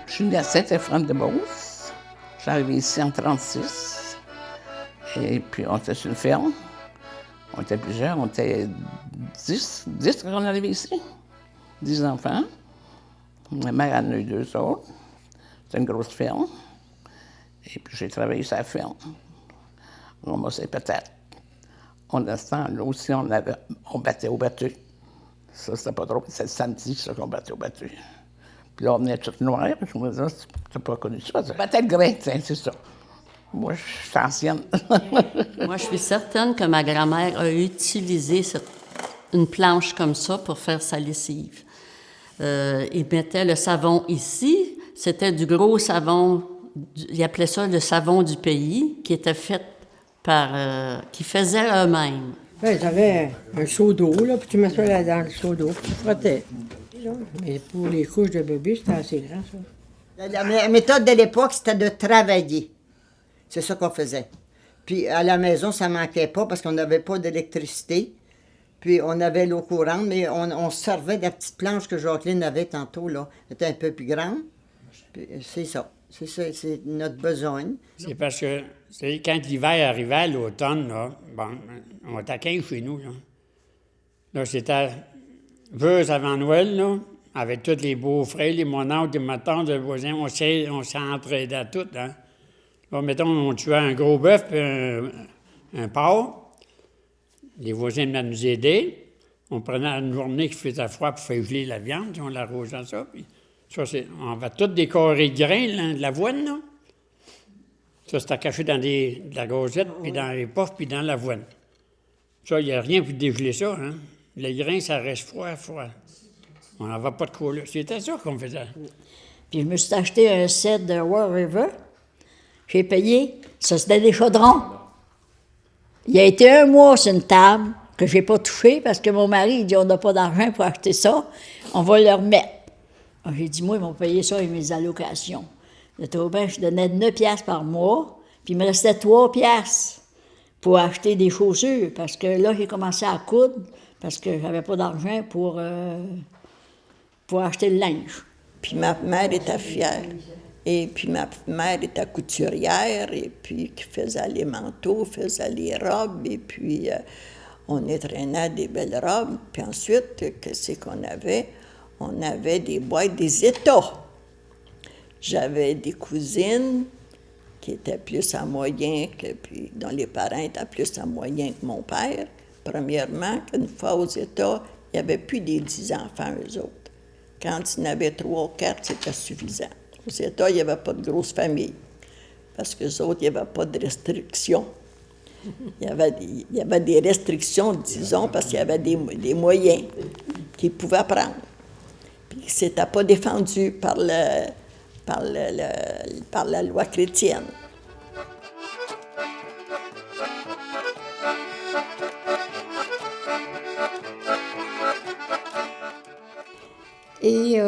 Je suis née à Saint-Effrem-de-Beauce. Je suis arrivée ici en 1936. Et puis, on était sur une ferme. On était plusieurs. On était 10 quand on est arrivé ici. 10 enfants. Ma mère en a eu 2 autres. C'était une grosse ferme. Et puis, j'ai travaillé sur la ferme. On ramassait peut-être. On a ce temps-là aussi, on battait au battu. Ça, c'était pas drôle. C'était le samedi, ça, qu'on battait au battu. Puis là, on venait tout noir. Je me disais, tu n'as pas connu ça. Battait le grain, c'est ça. Moi, je suis ancienne. Moi, je suis certaine que ma grand-mère a utilisé une planche comme ça pour faire sa lessive. Il mettait le savon ici. C'était du gros savon. Ils appelaient ça le savon du pays, qui était fait qui faisaient eux-mêmes. Oui, tu avais un seau d'eau, là, puis tu mettais ça dans le seau d'eau, puis tu frottais. Mais pour les couches de bébé, c'était assez grand, ça. La méthode de l'époque, c'était de travailler. C'est ça qu'on faisait. Puis à la maison, ça manquait pas parce qu'on n'avait pas d'électricité. Puis on avait l'eau courante, mais on se servait de la petite planche que Jacqueline avait tantôt, là. Elle était un peu plus grande. Puis c'est ça. C'est ça, c'est notre besogne. C'est parce que quand l'hiver arrivait, l'automne, là, bon, on était à 15 chez nous. Là c'était peu avant Noël, là, avec tous les beaux-frères, les mononcles, les matons, les voisins, on s'entraidait tous. Hein. Là, mettons, on tuait un gros bœuf puis un porc. Les voisins venaient nous aider. On prenait une journée qui faisait froid pour faire geler la viande, puis on l'arrosait ça. Puis ça, on va tout décorer de grains, là, de l'avoine, là. Ça, c'était caché dans de la gazette, puis dans les puffs, puis dans l'avoine. Ça, il n'y a rien pour dégeler ça, hein. Les grains, ça reste froid. On n'avait pas de quoi là. C'était ça qu'on faisait. Puis je me suis acheté un set de War River. J'ai payé. Ça, c'était des chaudrons. Il y a été 1 mois sur une table que je n'ai pas touché parce que mon mari, il dit, on n'a pas d'argent pour acheter ça. On va le remettre. Alors, j'ai dit, moi, ils m'ont payé ça et mes allocations. Le Taubin, je donnais 9 piastres par mois, puis il me restait 3 piastres pour acheter des chaussures, parce que là, j'ai commencé à coudre, parce que j'avais pas d'argent pour acheter le linge. Puis ma mère était fière. Et puis ma mère était couturière, et puis qui faisait les manteaux, faisait les robes, et puis on étraînait des belles robes. Puis ensuite, qu'est-ce qu'on avait? On avait des boîtes des États. J'avais des cousines qui étaient plus à moyen, dont les parents étaient plus à moyen que mon père. Premièrement, qu'une fois aux États, il n'y avait plus des 10 enfants, eux autres. Quand il y en avait 3 ou 4, c'était suffisant. Aux États, il n'y avait pas de grosse famille, parce qu'eux autres, il n'y avait pas de restrictions. Il y avait des restrictions, disons, parce qu'il y avait des moyens qu'ils pouvaient prendre. Puis c'était pas défendu par la loi chrétienne. Et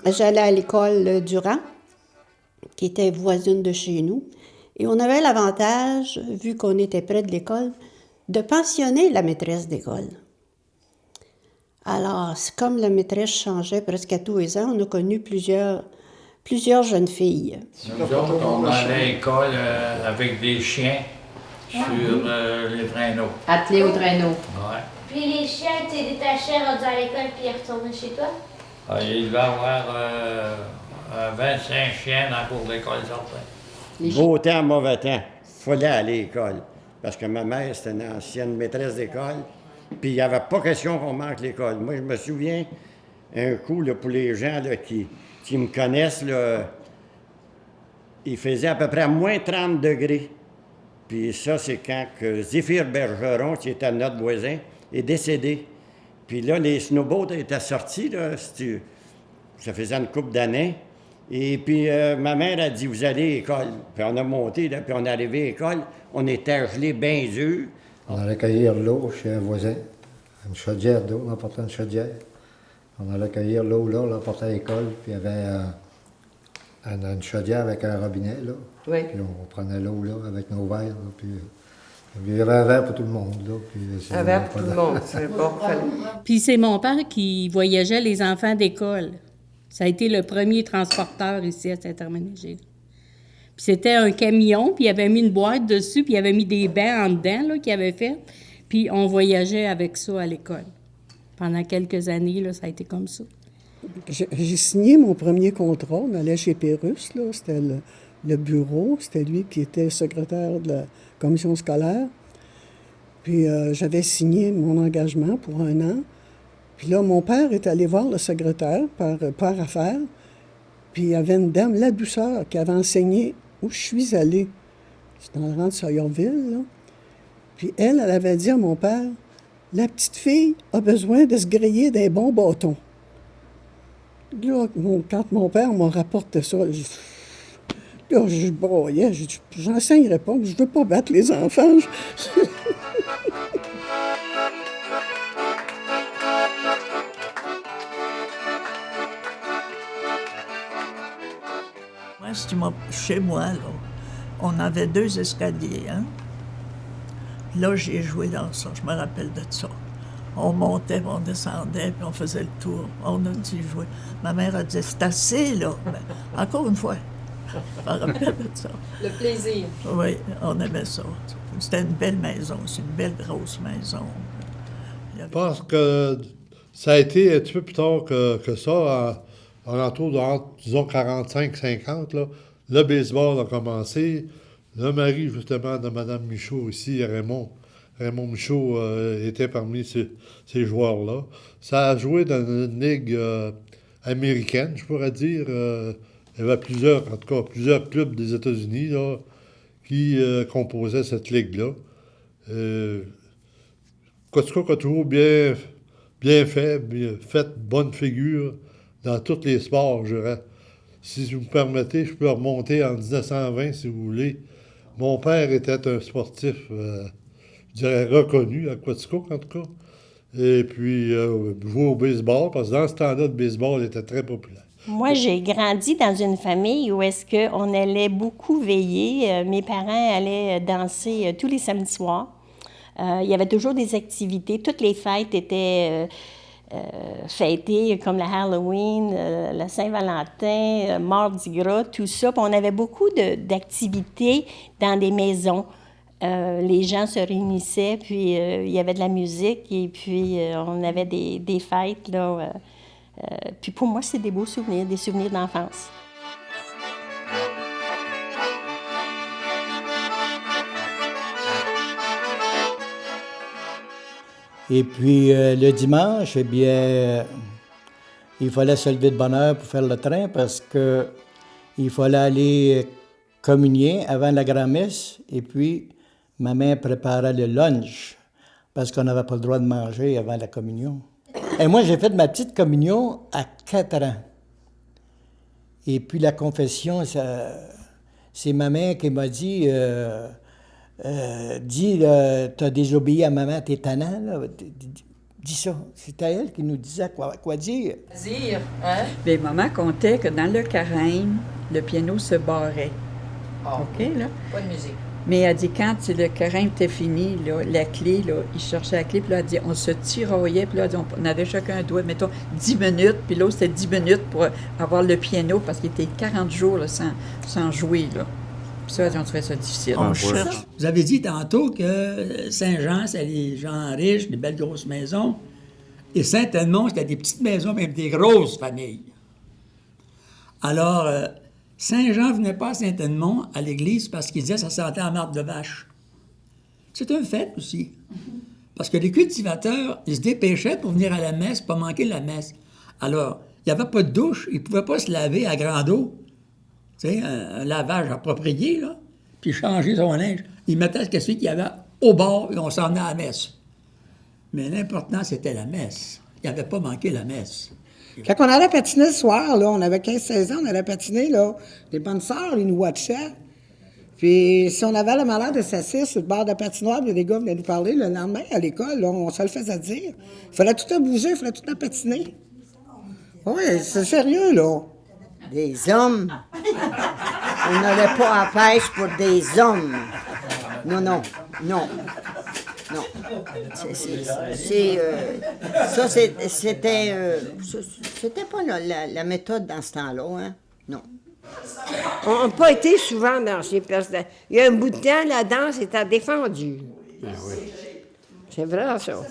j'allais à l'école Durand, qui était voisine de chez nous. Et on avait l'avantage, vu qu'on était près de l'école, de pensionner la maîtresse d'école. Alors, comme la maîtresse changeait presque à tous les ans, on a connu plusieurs jeunes filles. Nous autres, on allait à l'école avec des chiens sur les traîneaux. Attelés au traîneau. Ouais. Puis les chiens étaient détachés, rendus à l'école, puis ils retournaient chez toi? Il devait y avoir 25 chiens dans la cour d'école certains. Beau temps, mauvais temps. Il fallait aller à l'école. Parce que ma mère, c'était une ancienne maîtresse d'école. Puis il n'y avait pas question qu'on manque l'école. Moi, je me souviens, un coup, là, pour les gens là, qui me connaissent, là, il faisait à peu près moins 30 degrés. Puis ça, c'est quand que Zéphyr Bergeron, qui était notre voisin, est décédé. Puis là, les snowboards étaient sortis, là, ça faisait une couple d'années. Et puis ma mère a dit, vous allez à l'école. Puis on a monté, là, puis on est arrivé à l'école. On était gelés bien dur. On allait cueillir l'eau chez un voisin, une chaudière d'eau, on apportait une chaudière. On allait cueillir l'eau là, on l'apportait à l'école, puis il y avait une chaudière avec un robinet, là. Oui. Puis on prenait l'eau là, avec nos verres, là, puis il y avait un verre pour tout le monde, là. Puis, un verre pour tout le monde, c'est bon. Puis c'est mon père qui voyageait les enfants d'école. Ça a été le premier transporteur ici à Saint-Herménégilde. Puis c'était un camion, puis il avait mis une boîte dessus, puis il avait mis des bancs en dedans là, qu'il avait fait. Puis on voyageait avec ça à l'école. Pendant quelques années, là, ça a été comme ça. J'ai signé mon premier contrat. On allait chez Pérusse, là. C'était le bureau. C'était lui qui était secrétaire de la commission scolaire. Puis j'avais signé mon engagement pour 1 an. Puis là, mon père est allé voir le secrétaire par affaire. Puis il y avait une dame, la douceur, qui avait enseigné où je suis allée. C'est dans le rang de Sawyerville, là. Puis elle avait dit à mon père, « La petite fille a besoin de se griller des bons bâtons. » Là, quand mon père m'a rapporté ça, je broyais, j'ai dit, « J'enseignerai pas, je veux pas battre les enfants. » Chez moi, là, on avait 2 escaliers, hein? Là, j'ai joué dans ça, je me rappelle de ça. On montait, on descendait, puis on faisait le tour. On a dû jouer. Ma mère a dit, c'est assez, là. Ben, encore une fois, je me rappelle de ça. Le plaisir. Oui, on aimait ça. C'était une belle maison, c'est une belle grosse maison. Je pense que ça a été un petit peu plus tard que ça, en alentour de, disons, 45-50, là. Le baseball a commencé. Le mari, justement, de Mme Michaud ici, Raymond Michaud, était parmi ces joueurs-là. Ça a joué dans une ligue américaine, je pourrais dire. Il y avait plusieurs clubs des États-Unis là, qui composaient cette ligue-là. Quaticook a toujours bien fait bonne figure dans tous les sports, je dirais. Si vous me permettez, je peux remonter en 1920, si vous voulez. Mon père était un sportif, je dirais, reconnu à Quaticook, en tout cas. Et puis, jouer au baseball, parce que dans ce temps-là, le baseball était très populaire. Moi, j'ai grandi dans une famille où est-ce qu'on allait beaucoup veiller. Mes parents allaient danser tous les samedis soirs. Il y avait toujours des activités. Toutes les fêtes étaient fêtées, comme la Halloween, la Saint-Valentin, Mardi Gras, tout ça. Puis on avait beaucoup d'activités dans des maisons. Les gens se réunissaient, puis il y avait de la musique, et puis on avait des fêtes, là. Puis pour moi, c'est des beaux souvenirs, des souvenirs d'enfance. Et puis le dimanche, eh bien, il fallait se lever de bonne heure pour faire le train parce que il fallait aller communier avant la grand-messe. Et puis, ma mère préparait le lunch parce qu'on n'avait pas le droit de manger avant la communion. Et moi, j'ai fait ma petite communion à 4 ans. Et puis la confession, c'est ma mère qui m'a dit... dis, t'as désobéi à maman, t'es tannant, là. Dis ça. C'était elle qui nous disait quoi dire. Dire, hein? Bien, maman comptait que dans le carême, le piano se barrait. Oh. OK, là? Pas de musique. Mais elle dit, quand le carême était fini, là, la clé, là, il cherchait la clé, puis là, elle dit, on se tiraillait, puis là, elle dit, on avait chacun un doigt, mettons, 10 minutes, puis l'autre, c'était 10 minutes pour avoir le piano, parce qu'il était 40 jours là, sans jouer, là. Puis ça, on trouvait ça difficile. On cherche. Vous avez dit tantôt que Saint-Jean, c'est les gens riches, des belles grosses maisons, et Saint-Edmond, c'était des petites maisons, même des grosses familles. Alors, Saint-Jean venait pas à Saint-Edmond, à l'église, parce qu'il disait que ça sentait la marde de vache. C'est un fait aussi. Parce que les cultivateurs, ils se dépêchaient pour venir à la messe, pour pas manquer la messe. Alors, il n'y avait pas de douche, ils ne pouvaient pas se laver à grande eau. Tu sais, un lavage approprié, là, puis changer son linge. Ils mettaient ce qu'il y avait au bord et on s'en venait à la messe. Mais l'important, c'était la messe. Il n'y avait pas manqué la messe. Quand on allait patiner le soir, là, on avait 15-16 ans, on allait patiner, là. Les bonnes sœurs, ils nous watchaient. Puis si on avait le malheur de s'asseoir sur le bord de la patinoire, puis les gars venaient nous parler, le lendemain, à l'école, là, on se le faisait dire. Il fallait tout le temps bouger, il fallait tout le temps patiner. Oui, c'est sérieux, là. Des hommes. On n'allait pas à la pêche pour des hommes. Non. C'était pas la méthode dans ce temps-là, hein? Non. On n'a pas été souvent danser. Parce que il y a un bout de temps, la danse était défendue. Ben oui. C'est vrai, ça.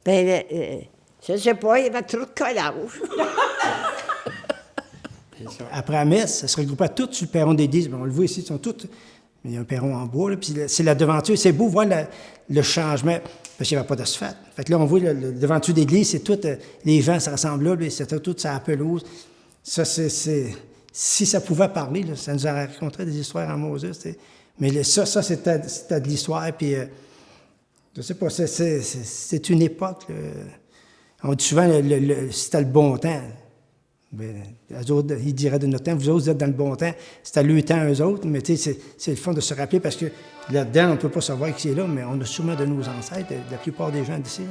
Ben, je ne sais pas, il y avait trop de collage. Après la messe, ça se regroupait tout sur le perron d'église. On le voit ici, ils sont tous. Il y a un perron en bois, là, puis c'est la devanture. C'est beau voir le changement, parce qu'il n'y avait pas d'asphalte. Fait que là, on voit le devanture d'église, c'est tout, les gens se rassemblent là, puis c'était tout ça à pelouse. Ça, si ça pouvait parler, là, ça nous aurait raconté des histoires en Moses. Mais ça c'était de l'histoire, puis je sais pas, c'est une époque. Là. On dit souvent, c'était le bon temps. Ben, eux autres, ils diraient de notre temps, vous autres, vous êtes dans le bon temps. C'était le temps, eux autres, mais c'est le fun de se rappeler parce que là-dedans, on ne peut pas savoir qui est là, mais on a sûrement de nos ancêtres, la plupart des gens d'ici.